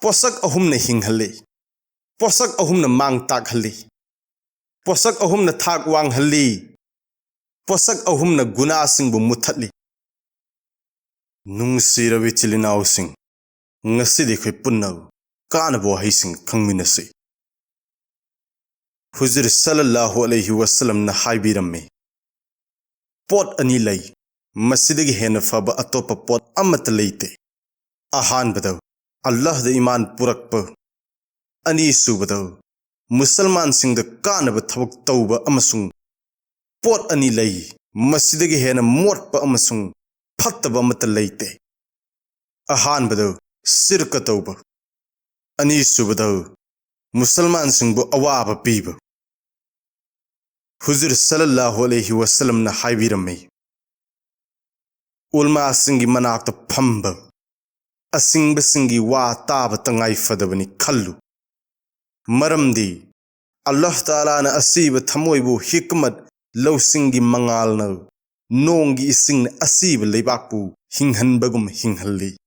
पोसक अहुमना हिंगहल्ली पोसक अहुमना मांग ताकहल्ली पोसक अहुमना थाक वांगहल्ली पोसक अहुमना गुनासिंगबु मुथल्ली नुंगसिरबि इचिलिनाउसिंग ngasidi khoi punna kanabo haising khangminasi Huzur sallallahu alaihi wasallam na haibiramme pot ani lay masidigi hena faba atopa pot amat leite ahan badaw Allah da iman purakpa ani subadaw musalman sing da kanaba thabak tawba amasung pot ani lay masidigi hena motpa amasung phattaba amat leite ahan badaw Sirka tauba ani subadaw musalman singbu awaba piba Huzur sallallahu alaihi wasallam na haibiramme ulma singi manakta phamba asingba singi wa taba tangai fadabani khallu maramdi Allah taala na asiba thamoibu hikmat law singi mangal na nongi ising asiba leibakpu hinghanbagum hinghalli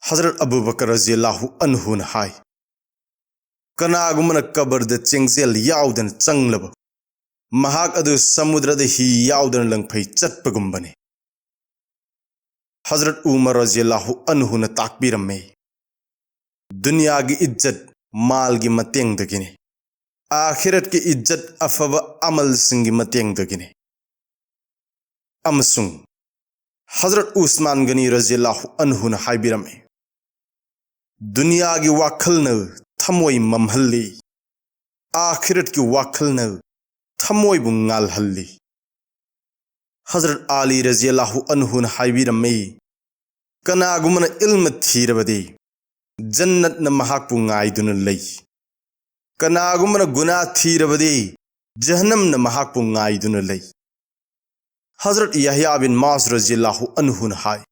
Hazrat Abu Bakr radhiyallahu anhu na hai kanagumana kabar da chengzel yaudan changlaba mahak adu samudra da hi yaudan langphai chatpagumbane Hazrat Umar radhiyallahu anhu na takbiramme dunya gi izzat mal gi mateng dagine akhirat gi izzat afaba amal singi mateng dagine amsung Hazrat Usman Gani radhiyallahu anhu na haibiramme दुनिया की वाखल न थमोई ममहल्ली आखिरत की वाखल न थमोई बुंगाल हल्ली हजरत आली रज़ियल्लाहु अन्हु न हाइबिरम्मे कनागुमन इल्म थीरबदे जन्नत न महाकु ngaidun lay कनागुमन गुना थीरबदे जहन्नम न महाकु ngaidun lay हजरत यहया बिन मास रज़ियल्लाहु अन्हु न हाय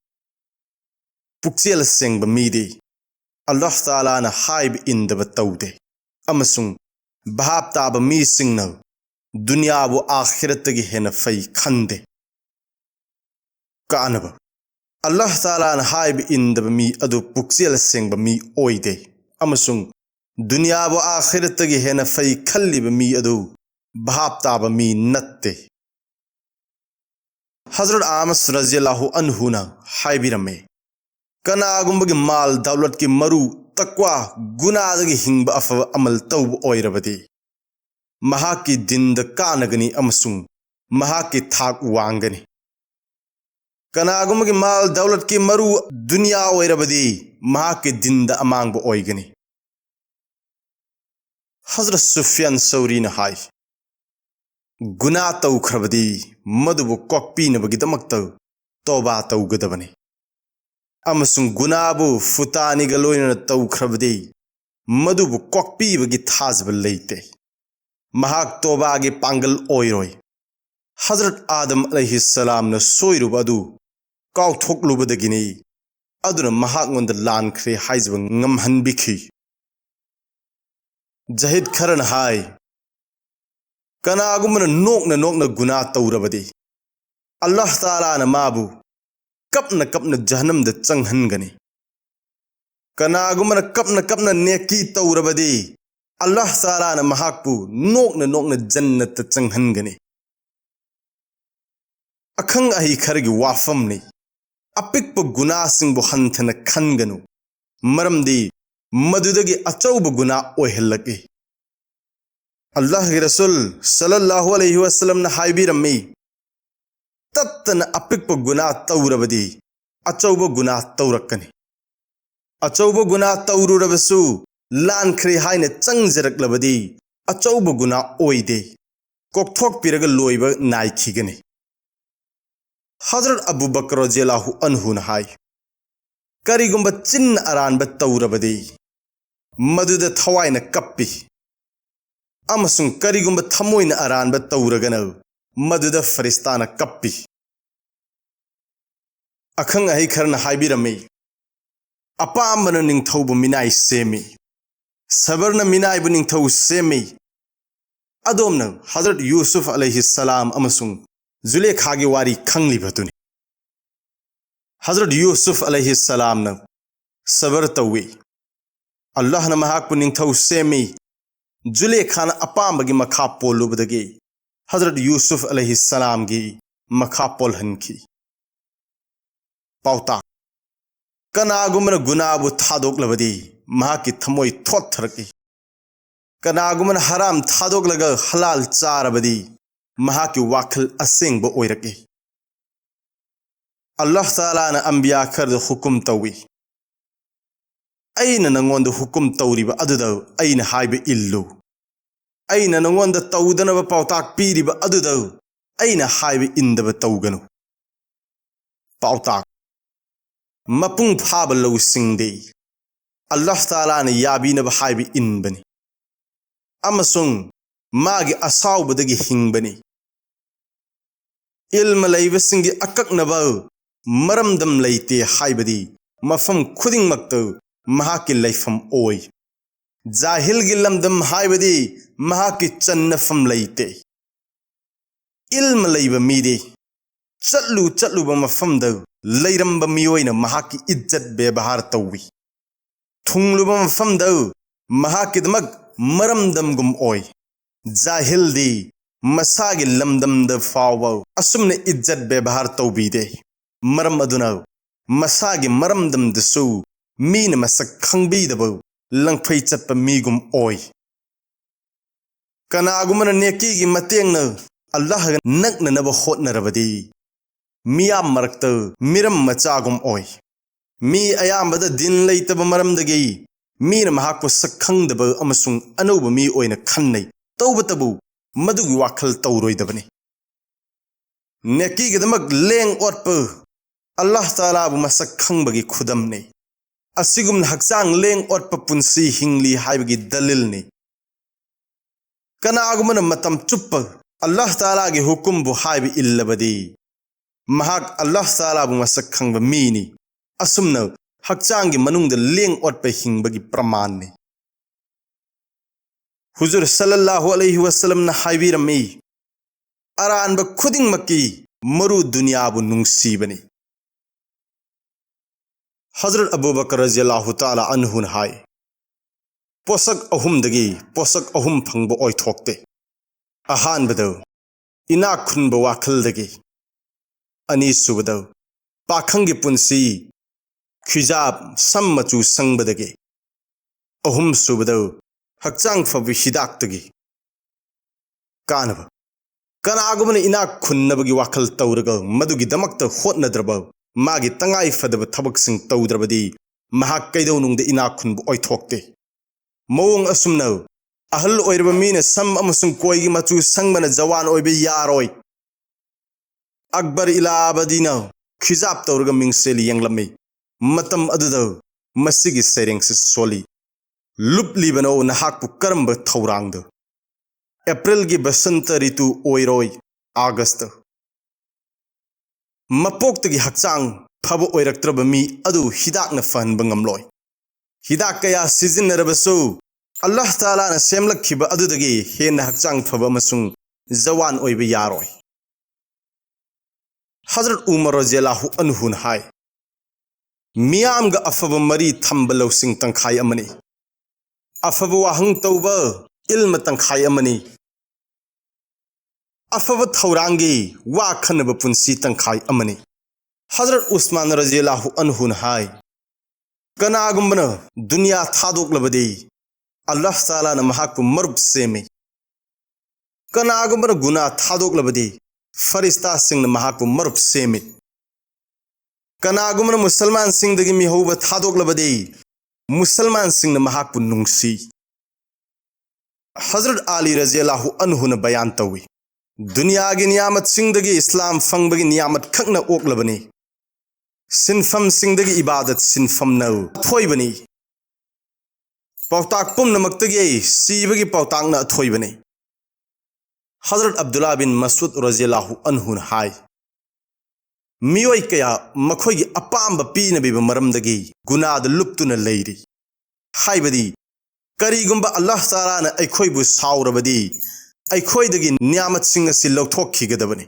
पुक्सेल Seng बमीदे Allah Ta'ala na haib indaba tawde amasung bahab taba mi singna dunya bu akhiratagi hena fay khande kaanaba Allah Ta'ala na haib indaba mi adu puksel sengba mi oide amasung dunya bu akhiratagi hena fay khalliba mi adu bahab taba mi natte Hazrat Amas radhiyallahu anhu na haibiramme Kanagumba mal dawlat ki maru takwa gunadagi hingba afa amal tawb oirabadi mahaki dinda kanagani amasung mahaki thak wangani Kanagumba mal dawlat ki maru dunya oirabadi mahaki dinda amangba oigani Hazrat Sufyan Sawri na hai guna taw khrabadi madubu kokpi na bagidamaktaw toba tawgadabani amasung gunabu futani galoina tawkhrabdi madubu kokpi bagi thazba leite mahak toba ge pangal oiroi Hazrat Adam alayhi salam na soirubadu kaw thoklubadagini aduna mahak ngonda lan khre haizba ngamhan bikhi jahid kharan hai kanagumna nokna guna tawrabadi Allah Taala na mabu kapna jahannam da changhangani kanagumana kapna neki tawrabadi Allah Taala na mahakpu nokna jannat ta changhangani akhang ahi khargi wafamni apikpa guna singbu hanthana khanganu maramdi madudagi achauba guna oihallaki Allah ki Rasul sallallahu alaihi wasallam na haibiramme Tattan apikpa guna tawrabadi achauba guna tawrakkani achauba guna tawrurabasu lan khre haina changjaraklabadi achauba guna oide kokthok piraga loiba naikhigani Hazrat Abu Bakr radhiyallahu anhu na hai karigumba chin aranba tawrabadi maduda thawaina kappi amasung karigumba thamoina aranba tawragana maduda faristana kappi akhang ahi kharna haibirame apambana ningthaubu minai semi sabarna minai bu ningthau semi adomna Hazrat Yusuf alayhi salam amasung Zulekha gi wari khangli batuni Hazrat Yusuf alayhi salam na sabar tawi अल्लाहना महाकपु निंगथौ सेमी जुलेखाना अपाम्बगी मखा पोलुबदगी हजरत यूसुफ अलैहिस्सलाम की मखा पोलहनखी पाउता कनागुमन गुनाबु थादोकलबदी महाकी थमोई थोथरकी कनागुमन हराम थादोकलगा हलाल चारबदी महाकी वाखल असेंगबो ओइरकी अल्लाह ताला ना अंबिया खरद हुकुम तौवी अइना नंगोंद हुकुम तौरिबा अदुदा अइना हाइबे इल्लु अइना नंगोंद तौदनबा पाउताक पीरिबा अदुदा अइना हाइबे इंदबा तौगनु पाउताक मपुंग फाब लौसिंगदे अल्लाह ताला ना याबीनबा हाइबे इनबनी अमसुंग मागी असाउबदगी हिंगबनी इल्म लैबसिंगी अककनबा मरमदम लैते हाइबदी मफम खुदिंगमक्त महाकी लैफम ओय जाहिलगी लमदम हाइबदी महाकी चन्नफम लैते इल्म लैबा मीदे चल्लुबा मफमद लैरंबा मियोयना महाकी इज्जत व्यवहार तौवी थुंगलुबा मफमद महाकी दमक मरमदमगुम ओय जाहिलदी मसागी लमदमद फावा असुमने इज्जत व्यवहार तौबीदे मरम अदुना मसागी मरमदमदसु मीन मसक खंगबीदब लंगफै चत्प मीगुम ओय कनागुमन नेकीगी मतेंगना अल्लाह नकननब होटनरबदी मिया मरक्त मिरम मचागुम ओय मी अयामबद दिन लैतब मरमदगी मीन महाकु सखंगदब अमसुंग अनौब मी ओयना खन्नै तौबतबु मदुगी वाखल तौरोइदबनी नेकीगदमक लेंग ओटप अल्लाह तालाबु मसक खंगबगी खुदमने असिगुम हक्चांग लेंग ओटप पुंसी हिंगली हाइबगी दलिलने कनागुमन मतम चुप्प अल्लाह तालागी हुकुमबु हाइबी इल्लबदी महाक अल्लाह तालाबु मसक खंगब मीनी असुमना हक्चांगी मनुंगद लेंग ओटप हिंगबगी प्रमाणने हुजूर सल्लल्लाहु अलैहि वसल्लम ना हाइबीरमी अरानब खुदिंगमकी मरु दुनियाबु नुंगसीबनी हजरत अबू बकर रज़ियल्लाहु ताला अन्हु हाय पोसक अहुमदगी पोसक अहुम फंगबो ओइथोकते अहानबद इना खुनब वाखलदगी अनीसुबद पाखंगी पुंसी खिजाब सम मचू संगबदगी अहुम सुबद हक्चांग फब हिदाक्तगी कानब कनागुमन इना खुन्नबगी वाखल तौरग मदुगी दमक्त होटनद्रब मागी तंगाई फदब थबकसिंग तौद्रबदी महाक कैदौनुंगद इना खुनब ओइथोकते मौंग असुमन अहल ओइरब मीने सम अमसुंग कोइगी मचू संगमन जवान ओइबे यारोय अकबर इलाबदीना खिजाब तौरग मिंगसेली यंगलमे मतम अदुद मसिगी सेरेंगसे सोली लुपलीबनो नहाकपु करंब थौरांगद अप्रैल की बसंत ऋतु ओइरोय आगस्त मपोक्तगी हक्चांग फब ओइरक्त्रब मी अदु हिदाकना फहनब ngamloy हिदाक कया सिजिनरबसु अल्लाह ताला ना सेमलखिब अदुदगी हेन हक्चांग फब अमसुंग जवान ओइबे यारोय हजरत उमर रज़ियल्लाहु अन्हु हाय मियामग अफब मरी थंब लौसिंग तंखाय अमनी अफब वाहंग तौब इल्म तंखाय अमनी अफब थौरांगी वा खनब पुंसी तंखाय अमनी हजरत उस्मान रज़ियल्लाहु अन्हु हाय कनागुम्बन दुनिया थादोकलबदी अल्लाह ताला ना महाकु मर्ब सेमे कनागुम्बन गुना थादोकलबदी फरिश्ता सिंह ना महाकु मर्ब सेमे कनागुम्बन मुसलमान सिंह दगी मिहौब थादोकलबदी मुसलमान सिंह ना महाकु नुंगसी हजरत आली रज़ियल्लाहु अन्हु ना बयान तौवी दुनिया की नियामत सिंगदगी इस्लाम फंगबगी नियामत खकना ओकलबनी सिनफम सिंगदगी इबादत सिनफम नौ थोइबनी पौताक पुमनमक्तगी सीबगी पौताकना अथोइबनी हजरत अब्दुल्ला बिन मसूद रज़ियल्लाहु अन्हु हाय मियोय कया मखोयगी अपाम्ब पीनबीब मरमदगी गुनाद लुप्तुना लैरी हाइबदी करीगुम्बा अल्लाह ताला ना अखोइबु साउरबदी अखोइदगी नियामत सिंह असि लौथोखिगदबनी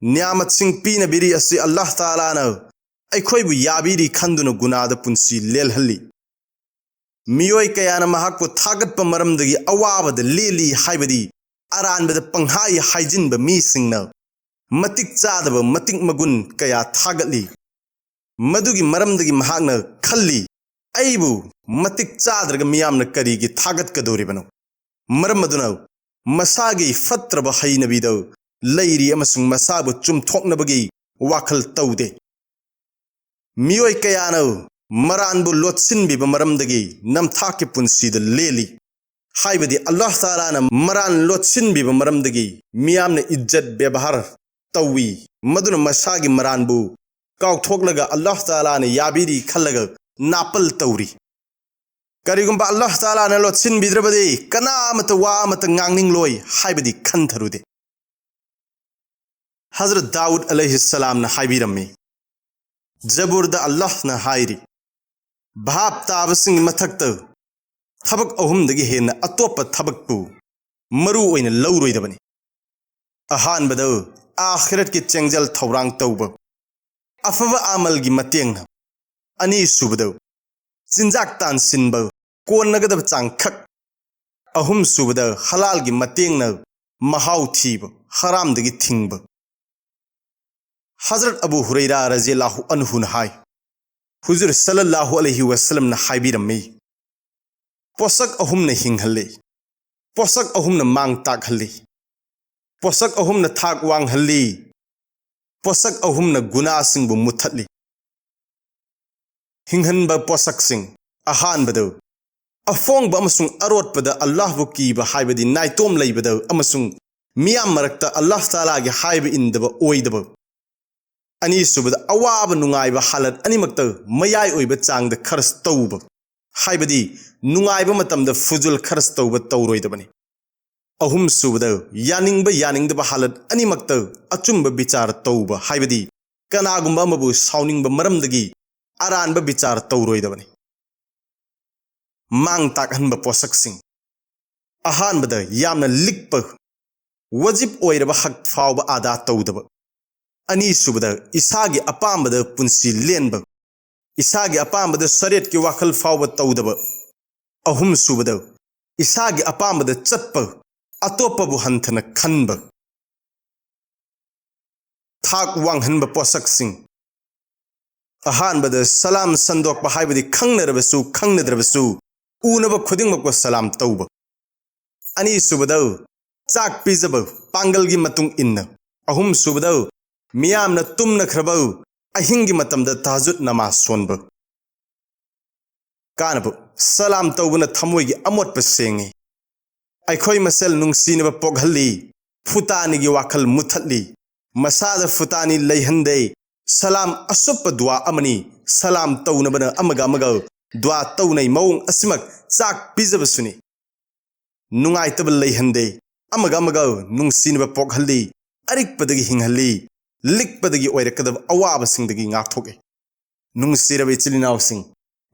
नियामत सिंह पीनबिरी असि अल्लाह ताला ना अखोइबु याबीरी खंदुना गुनाद पुंसी लेलहल्ली मियोय कयाना महाकु थागतप मरमदगी अवाबद लेली हाइबदी अरानबद पंहाई हाइजिनब मीसिंगना मतिक चादब मतिक मगुन कया थागतली मदुगी मरमदगी महाकना खल्ली अइबु मतिक चादरग मियामना करीगी थागतकदोरिबनो मरम अदुना मसागी फत्रब हैनबीदो लैरी अमसुंग मसाबु चुमथोकनबगी वाखल तौदे मियोय कयाना मरानबु लोटसिनबीब मरमदगी नमथाके पुंसीद लेली हाइबदी अल्लाह तालाना मरान लोटसिनबीब मरमदगी मियामना इज्जत व्यवहार तौवी मदुना मसागी मरानबु काउथोकलगा अल्लाह तालाना याबीरी खल्लगा नापल तौरी करिगुंबा अल्लाह तालाना लोटसिनबीद्रबदे कनामत वामत ngangningloy हाइबदी खंथरुदे हजरत दाऊद अलैहिस्सलाम ना हाइबिरम्मी जबूर दा अल्लाह ना हाइरी भाप ताबसिंग मथक्त थबक अहुमदगी हेन अतोप थबकपु मरु ओइन लौरोइदबनी अहानबद आखिरत के चेंगजल थौरांग तौब अफब आमल की मतेंग अनी सुबद चिंजाक तान सिनब कोनगदब चांगखक अहुम सुबद हलाल की मतेंग महाउ थीब हरामदगी थिंगब हजरत अबू हुरैरा रज़ियल्लाहु अन्हु हाय हुजूर सल्लल्लाहु अलैहि वसल्लम न हाइबिरम्मी पोसक अहुम न हिंगहल्ले पोसक अहुम न मांग ताकहल्ले पोसक अहुम न थाक वांगहल्ली पोसक अहुम न गुनाह सिंह बु मुथतली हिंगहनब पोसक सिंह अहानबद अफोंग अमसुंग अरोटपद अल्लाह बु कीब हाइबदी नाइतोम लैबद अमसुंग मियाम मरक्त अल्लाह ताला गे हाइब इंदब ओइदब अनी सुबद अवाब नुंगाइब हालत अनिमक्त मयाय ओइब चांगद खरस तौब हाइबदी नुंगाइब मतमद फुजुल खरस तौब तौरोइदबनी अहुम सुबद यानिंगब हालत अनिमक्त अचुंब विचार तौब हाइबदी कनागुंब अमबु साउनिंगब मरमदगी अरानब विचार तौरोइदबनी मांग ताकहनब पोसकसिंग अहानबद यामना लिक्प वजिब ओइरब हक फाउब आदा तौदब अनी सुबद इसागी अपामद पुंसी लेनब इसागी अपामद सरेट की वाखल फाउब तौदब अहुम सुबद इसागी अपामद चत्प अतोपबु हंथन खनब थाक वांगहनब पोसकसिंग अहानबद सलाम संदोक हाइबदी खंगनरबसु खंगनद्रबसु ऊनब खुदिंगमको सलाम तौब अनी सुबद चाक पीजब पांगलगी मतुंग इन्न अहुम सुबद मियामना तुमनख्रब अहिंगी मतमद तहजुद नमाज सोनब कानब सलाम तौबन थमोइगी अमोटप सेंगी अखोई मसल नुंगसीनब पोगहल्ली फुतानीगी वाखल मुथतली मसाद फुतानी लैहंदे सलाम असुप दुआ अमनी सलाम तौनबन अमग अमग दुआ तौनै मौंग असिमक चाक पिजबसुनी नुंगाइतब लैहंदे अमग अमग नुंगसीनब पोगहल्ली अरिकपदगी हिंगहल्ली लिक्पदगी ओइरकदब अवाबसिंगदगी ngakthoke नुंगसिरब इचिलिनावसिंग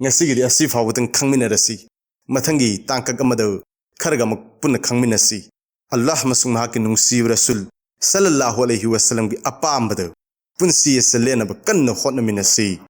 ngasigiди asi fawbutang khangminarasi mathangi tangkak amada khargamuk punna khangminasi Allah masung mahaki nungsib rasul sallallahu alaihi wasallam gi apambada punsi selena ba kanna hotnaminasi